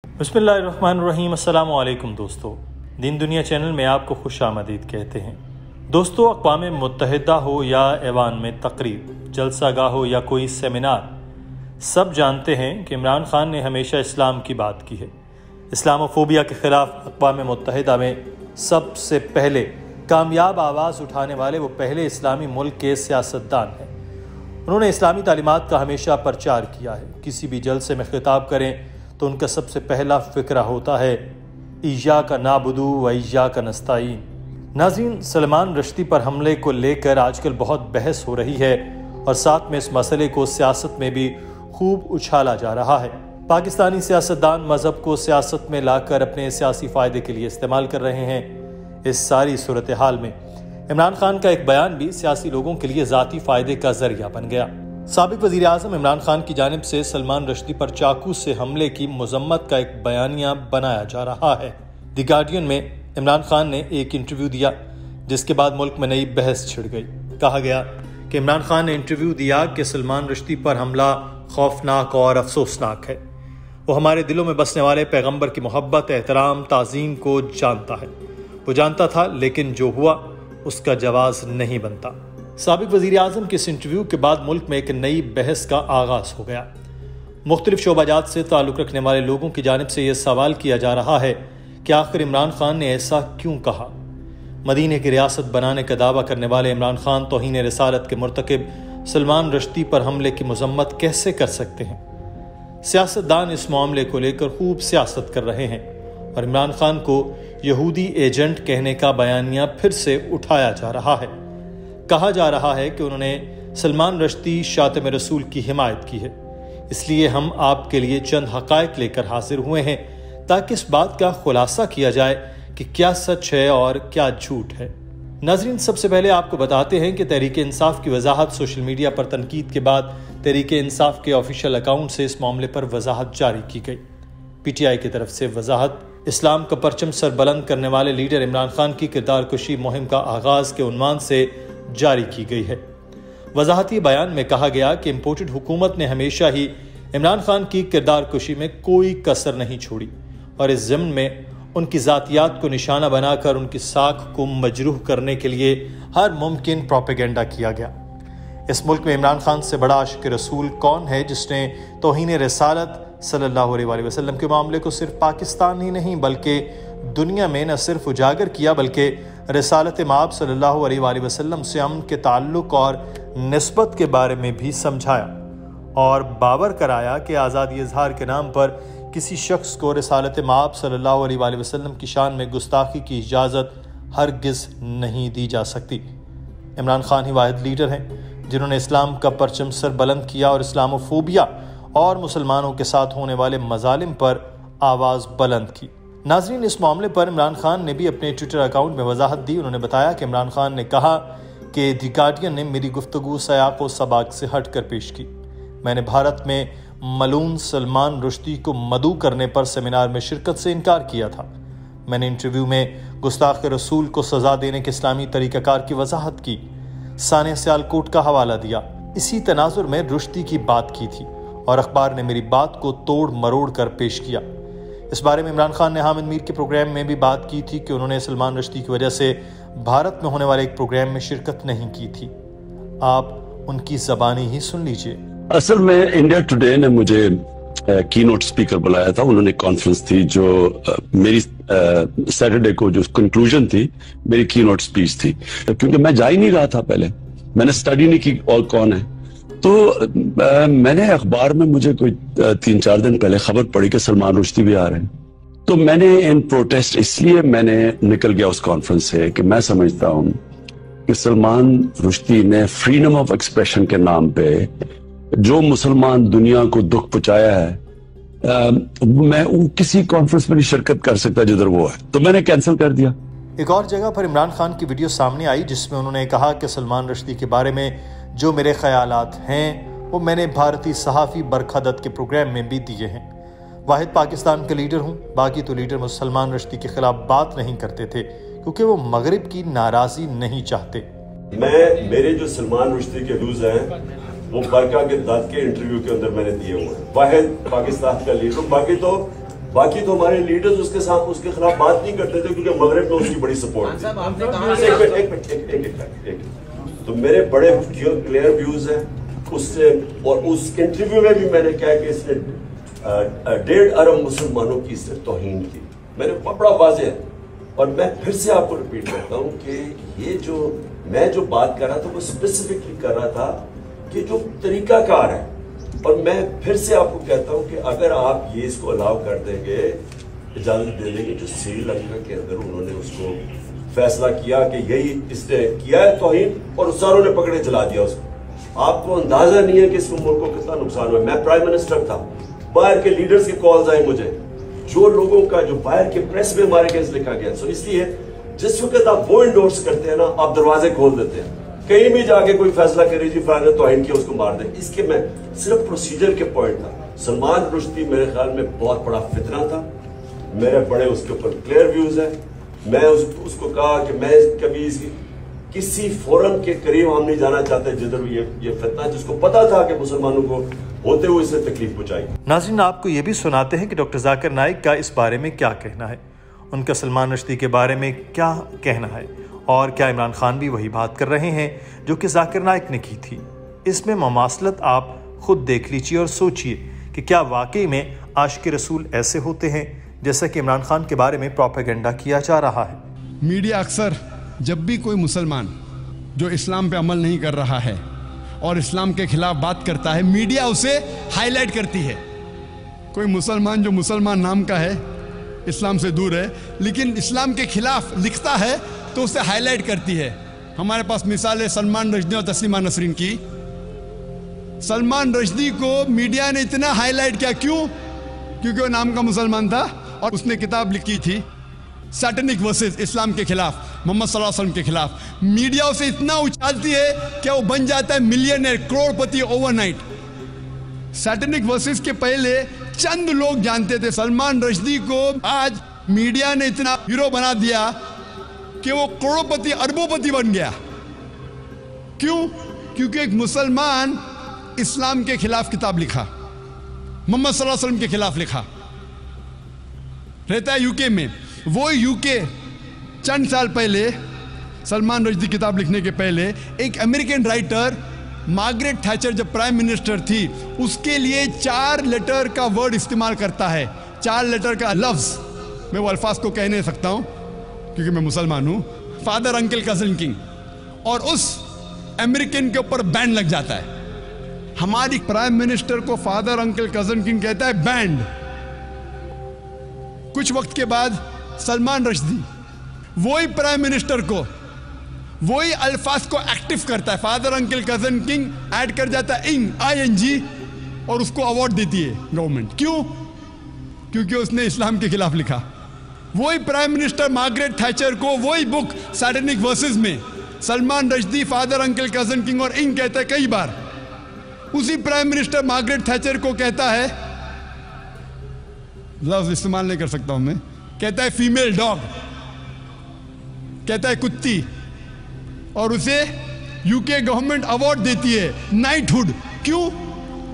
बिस्मिल्लाहिर्रहमानिर्रहीम। अस्सलाम वालेकुम दोस्तों, दीन दुनिया चैनल में आपको खुश आमदीद कहते हैं। दोस्तों, अक़वाम मुत्तहिदा हो या ऐवान में तकरीब, जलसागाह हो या कोई सेमिनार, सब जानते हैं कि इमरान खान ने हमेशा इस्लाम की बात की है। इस्लामोफोबिया के ख़िलाफ़ अक़वाम मुत्तहिदा में सबसे पहले कामयाब आवाज़ उठाने वाले वो पहले इस्लामी मुल्क के सियासतदान हैं। उन्होंने इस्लामी तालीमात का हमेशा प्रचार किया है। किसी भी जलसे में खिताब करें तो उनका सबसे पहला फ़िक्रा होता है इय्याका नाबुदु व इय्याका नस्ताईन। नाज़रीन, सलमान रश्दी पर हमले को लेकर आजकल बहुत बहस हो रही है और साथ में इस मसले को सियासत में भी खूब उछाला जा रहा है। पाकिस्तानी सियासतदान मज़हब को सियासत में लाकर अपने सियासी फ़ायदे के लिए इस्तेमाल कर रहे हैं। इस सारी सूरत हाल में इमरान खान का एक बयान भी सियासी लोगों के लिए ज़ाती फ़ायदे का ज़रिया बन गया। साबिक़ वज़ीर आज़म इमरान खान की जानिब से सलमान रश्दी पर चाकू से हमले की मज़म्मत का एक बयानिया बनाया जा रहा है। द गार्डियन में इमरान खान ने एक इंटरव्यू दिया, जिसके बाद मुल्क में नई बहस छिड़ गई। कहा गया कि इमरान खान ने इंटरव्यू दिया कि सलमान रश्दी पर हमला खौफनाक और अफसोसनाक है। वो हमारे दिलों में बसने वाले पैगम्बर की मोहब्बत, एहतराम, ताज़ीम को जानता है। वो जानता था, लेकिन जो हुआ उसका जवाज़ नहीं बनता। साबिक़ वज़ीर आज़म के इस इंटरव्यू के बाद मुल्क में एक नई बहस का आगाज़ हो गया। मुख्तलिफ शोबाजात से ताल्लुक़ रखने वाले लोगों की जानिब से यह सवाल किया जा रहा है कि आखिर इमरान खान ने ऐसा क्यों कहा। मदीने की रियासत बनाने का दावा करने वाले इमरान खान तौहीन रिसालत के मुर्तकिब सलमान रश्दी पर हमले की मज़म्मत कैसे कर सकते हैं। सियासतदान इस मामले को लेकर खूब सियासत कर रहे हैं और इमरान खान को यहूदी एजेंट कहने का बयानिया फिर से उठाया जा रहा है। कहा जा रहा है कि उन्होंने सलमान रश्दी शातिम रसूल की हिमायत की है। इसलिए हम आपके लिए चंद हक़ाइक़ लेकर हाजिर हुए हैं ताकि इस बात का खुलासा किया जाए कि क्या सच है और क्या झूठ है। नाज़रीन, सबसे पहले आपको बताते हैं कि तहरीक इंसाफ की वजाहत सोशल मीडिया पर तनकीद के बाद तहरीक इंसाफ के ऑफिशियल अकाउंट से इस मामले पर वजाहत जारी की गई। PTI की तरफ से वजाहत इस्लाम का परचम सर बुलंद करने वाले लीडर इमरान खान की किरदार कुशी मुहिम का आगाज़ के उन्वान से जारी की गई है। वजाहती बयान में कहा गया कि इम्पोर्टेड हुकूमत ने हमेशा ही इमरान खान की किरदार कुशी में कोई कसर नहीं छोड़ी और इस ज़िम्न में उनकी ज़ातियात को निशाना बनाकर उनकी साख को मजरूह करने के लिए हर मुमकिन प्रोपेगेंडा किया गया। इस मुल्क में इमरान खान से बड़ा आशिक रसूल कौन है जिसने तौहीन रिसालत सल्लल्लाहु अलैहि वसल्लम के मामले को सिर्फ पाकिस्तान ही नहीं बल्कि दुनिया में न सिर्फ उजागर किया बल्कि रिसालत माब सल्लल्लाहु अलैहि वसल्लम से अमन के ताल्लुक़ और निस्बत के बारे में भी समझाया और बावर कराया कि आज़ादी इज़हार के नाम पर किसी शख्स को रिसालत माब सल्लल्लाहु अलैहि वसल्लम की शान में गुस्ताखी की इजाज़त हरगिज़ नहीं दी जा सकती। इमरान खान ही वाहिद लीडर हैं जिन्होंने इस्लाम का परचम सर बुलंद किया और इस्लामोफोबिया और मुसलमानों के साथ होने वाले मजालिम पर आवाज़ बुलंद की। नाज़रीन, इस मामले पर इमरान खान ने भी अपने ट्विटर अकाउंट में वजाहत दी। उन्होंने बताया कि इमरान खान ने कहा कि द गार्डियन ने मेरी गुफ्तगू सयाक़ व सबाक़ से हट कर पेश की। मैंने भारत में मलून सलमान रश्दी को मदऊ करने पर सेमिनार में शिरकत से इनकार किया था। मैंने इंटरव्यू में गुस्ताख रसूल को सज़ा देने के इस्लामी तरीक़ाकार की वजाहत की। साने सियालकोट का हवाला दिया। इसी तनाजुर में रश्दी की बात की थी और अखबार ने मेरी बात को तोड़ मरोड़ कर पेश किया। इस बारे में इमरान खान ने हामिद मीर के प्रोग्राम में भी बात की थी कि उन्होंने सलमान रश्दी की वजह से भारत में होने वाले एक प्रोग्राम में शिरकत नहीं की थी। आप उनकी ज़बानी ही सुन लीजिए। असल में इंडिया टुडे ने मुझे कीनोट स्पीकर बुलाया था। उन्होंने कॉन्फ्रेंस थी जो मेरी सैटरडे को जो कंक्लूजन थी मेरी कीनोट स्पीच थी, क्योंकि मैं जा ही नहीं रहा था। पहले मैंने स्टडी नहीं की और कौन है, तो मैंने अखबार में मुझे कोई 3-4 दिन पहले खबर पड़ी कि सलमान रश्दी भी आ रहे हैं। तो मैंने इन प्रोटेस्ट इसलिए मैंने निकल गया उस कॉन्फ्रेंस से कि मैं समझता हूं कि सलमान रश्दी ने फ्रीडम ऑफ एक्सप्रेशन के नाम पे जो मुसलमान दुनिया को दुख पहुंचाया है, मैं वो किसी कॉन्फ्रेंस में नहीं शिरकत कर सकता जिधर वो है, तो मैंने कैंसिल कर दिया। एक और जगह पर इमरान खान की वीडियो सामने आई जिसमें उन्होंने कहा कि सलमान रश्दी के बारे में जो मेरे ख्यालात हैं वो मैंने भारतीय सहाफ़ी बरखा दत्त के प्रोग्राम में भी दिए हैं। वाहिद पाकिस्तान के लीडर हूँ, बाकी तो लीडर सलमान रश्दी के खिलाफ बात नहीं करते थे क्योंकि वो मगरिब की नाराज़ी नहीं चाहते। मेरे जो सलमान रश्दी के व्यूज हैं वो बरका के दत्त के इंटरव्यू के अंदर मैंने दिए हुए हैं। वाहिद पाकिस्तान का लीडर, बाकी तो باقی تو ہمارے لیڈرز اس کے خلاف بات نہیں کرتے تھے کیونکہ مغرب میں اس کی بڑی سپورٹ تھی. تو میرے بڑے کلیئر ویوز ہیں اس سے, اور اس انٹرویو میں بھی میں نے کہا کہ اس نے 1.5 ارب مسلمانوں کی اس نے توہین کی. میں نے بڑا واضح ہے, اور میں پھر سے آپ کو ریپیٹ کرتا ہوں کہ یہ جو میں جو بات کر رہا تھا وہ اسپیسیفکلی کر رہا تھا کہ جو طریقہ کار ہے. اور میں پھر سے آپ کو کہتا ہوں کہ اگر آپ یہ اس کو الاؤ کر دیں گے, اجازت دے دیں گے, جو سری لنکا کے اندر انہوں نے اس کو فیصلہ کیا کہ یہی اس نے کیا ہے توہین, اور ساروں نے پکڑے چلا دیا اس کو. آپ کو اندازہ نہیں ہے کہ اس ملک کو کتنا نقصان ہوا. میں پرائم منسٹر تھا, باہر کے لیڈرز کے کالز آئے مجھے, جو لوگوں کا جو باہر کے پریس میں ہمارے کیس لکھا گیا. سو اس لیے جس وقت آپ وہ انڈورس کرتے ہیں نا, آپ دروازے کھول دیتے ہیں. کہیں بھی جا کے کوئی فیصلہ کرے جی فلاں نے توہین کیا اس کو مار دیں. اس کے میں صرف پروسیجر کے پوائنٹ تھا. سلمان رشدی میرے خیال میں بہت بڑا فتنہ تھا. میرے بڑے اس کے اوپر کلیئر ویوز ہیں. میں اس کو کہا کہ میں کبھی کسی فورم کے قریب ہم نہیں جانا چاہتے جدھر یہ فتنہ, جس کو پتا تھا کہ مسلمانوں کو ہوتے ہوئے اس سے تکلیف پہنچائی. ناظرین, آپ کو یہ بھی سناتے ہیں کہ ڈاکٹر ذاکر نائک کا اس بارے میں کیا کہنا ہے, ان کا سلمان رشدی کے بارے میں کیا کہنا ہے, اور کیا عمران خان بھی وہی بات کر رہے ہیں جو کہ ذاکر نائک نے کی تھی. اس میں مماثلت آپ خود دیکھ لیجیے اور سوچئے کہ کیا واقعی میں عاشق رسول ایسے ہوتے ہیں جیسا کہ عمران خان کے بارے میں پروپیگنڈا کیا جا رہا ہے. میڈیا اکثر جب بھی کوئی مسلمان جو اسلام پہ عمل نہیں کر رہا ہے اور اسلام کے خلاف بات کرتا ہے, میڈیا اسے ہائی لائٹ کرتی ہے. کوئی مسلمان جو مسلمان نام کا ہے, اسلام سے دور ہے, لیکن اسلام کے خلاف لکھتا ہے تو اسے ہائی لائٹ کرتی ہے. ہمارے پاس مثال ہے سلمان رشدی اور تسلیمہ نسرین کی. سلمان رشدی کو میڈیا نے اتنا ہائی لائٹ کیا, کیوں؟ کیونکہ وہ نام کا مسلمان تھا اور اس نے کتاب لکھی تھی سیٹنک ورسز, اسلام کے خلاف, محمد صلی اللہ علیہ وسلم کے خلاف. میڈیا اسے اتنا اچھالتی ہے کہ وہ بن جاتا ہے ملینئر, کروڑ پتی اوور نائٹ. سیٹنک ورسز کے پہلے چند لوگ جانتے تھے. سلمان رشدی کو آج میڈیا نے اتنا ہیرو بنا دیا کہ وہ کروڑ پتی اربوں پتی بن گیا. کیوں؟ کیونکہ ایک مسلمان اسلام کے خلاف کتاب لکھا, محمد صلی اللہ علیہ وسلم کے خلاف لکھا, رہتا ہے یو کے میں. وہ یو کے چند سال پہلے, سلمان رشدی کتاب لکھنے کے پہلے, ایک امریکن رائٹر مارگریٹ تھیچر جب پرائم منسٹر تھی, اس کے لیے 4 لیٹر کا ورڈ استعمال کرتا ہے, 4 لیٹر کا لفظ. میں وہ الفاظ کو کہہ نہیں سکتا ہوں کیونکہ میں مسلمان ہوں. فادر, انکل, کزن, کنگ, اور اس امریکن کے اوپر بین لگ جاتا ہے. ہماری پرائم منسٹر کو فادر, انکل, کزن, کنگ کہتا ہے, بینڈ. کچھ وقت کے بعد سلمان رشدی وہی پرائم منسٹر کو وہی الفاظ کو ایکٹیو کرتا ہے, father, uncle, cousin, king add کر جاتا ہے ING, اور اس کو ایوارڈ دیتی ہے گورنمنٹ. کیوں؟ کیونکہ اس نے اسلام کے خلاف لکھا. وہی پرائم منسٹر مارگریٹ تھیچر کو وہی بک سیٹنک ورسز میں Salman Rushdie father, uncle, cousin, king اور انگ کہتا ہے کئی بار. اسی پرائم منسٹر مارگریٹ تھیچر کو کہتا ہے, لفظ استعمال نہیں کر سکتا ہوں میں, کہتا ہے فیمیل ڈاگ, کہتا ہے کتی, اور اسے یو کے گورنمنٹ ایوارڈ دیتی ہے نائٹ ہوڈ. کیوں؟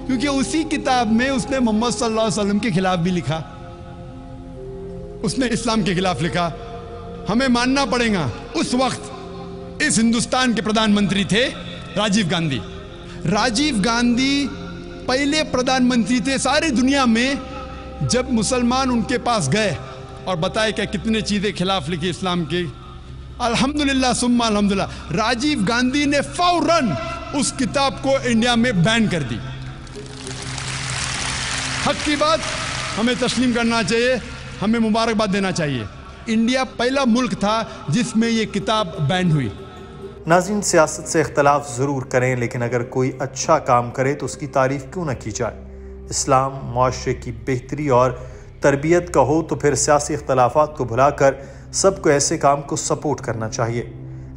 کیونکہ اسی کتاب میں اس نے محمد صلی اللہ علیہ وسلم کے خلاف بھی لکھا, اس نے اسلام کے خلاف لکھا. ہمیں ماننا پڑے گا اس وقت اس ہندوستان کے پردھان منتری تھے راجیو گاندھی. راجیو گاندھی پہلے پردھان منتری تھے ساری دنیا میں جب مسلمان ان کے پاس گئے اور بتائے کہ کتنے چیزیں خلاف لکھی اسلام کے. الحمدللہ ثم الحمدللہ, راجیو گاندھی نے فوراً اس کتاب کو انڈیا میں بین کر دی. حق کی بات ہمیں تسلیم کرنا چاہیے, ہمیں مبارکباد دینا چاہیے. انڈیا پہلا ملک تھا جس میں یہ کتاب بین ہوئی. ناظرین, سیاست سے اختلاف ضرور کریں, لیکن اگر کوئی اچھا کام کرے تو اس کی تعریف کیوں نہ کی جائے. اسلام معاشرے کی بہتری اور تربیت کا ہو تو پھر سیاسی اختلافات کو بھلا کر سب کو ایسے کام کو سپورٹ کرنا چاہیے.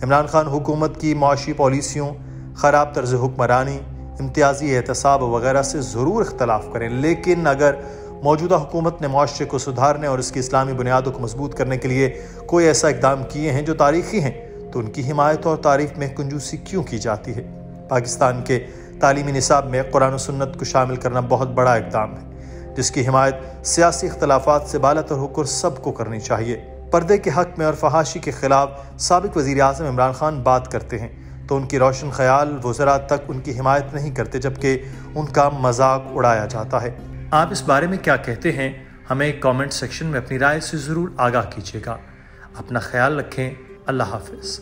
عمران خان حکومت کی معاشی پالیسیوں, خراب طرز حکمرانی, امتیازی احتساب وغیرہ سے ضرور اختلاف کریں, لیکن اگر موجودہ حکومت نے معاشرے کو سدھارنے اور اس کی اسلامی بنیادوں کو مضبوط کرنے کے لیے کوئی ایسا اقدام کیے ہیں جو تاریخی ہیں تو ان کی حمایت اور تعریف میں کنجوسی کیوں کی جاتی ہے. پاکستان کے تعلیمی نصاب میں قرآن و سنت کو شامل کرنا بہت بڑا اقدام ہے جس کی حمایت سیاسی اختلافات سے بالاتر ہو کر سب کو کرنی چاہیے۔ پردے کے حق میں اور فحاشی کے خلاف سابق وزیر اعظم عمران خان بات کرتے ہیں تو ان کی روشن خیال وزراء تک ان کی حمایت نہیں کرتے، جبکہ ان کا مذاق اڑایا جاتا ہے۔ آپ اس بارے میں کیا کہتے ہیں؟ ہمیں کامنٹ سیکشن میں اپنی رائے سے ضرور آگاہ کیجیے گا۔ اپنا خیال رکھیں۔ اللہ حافظ۔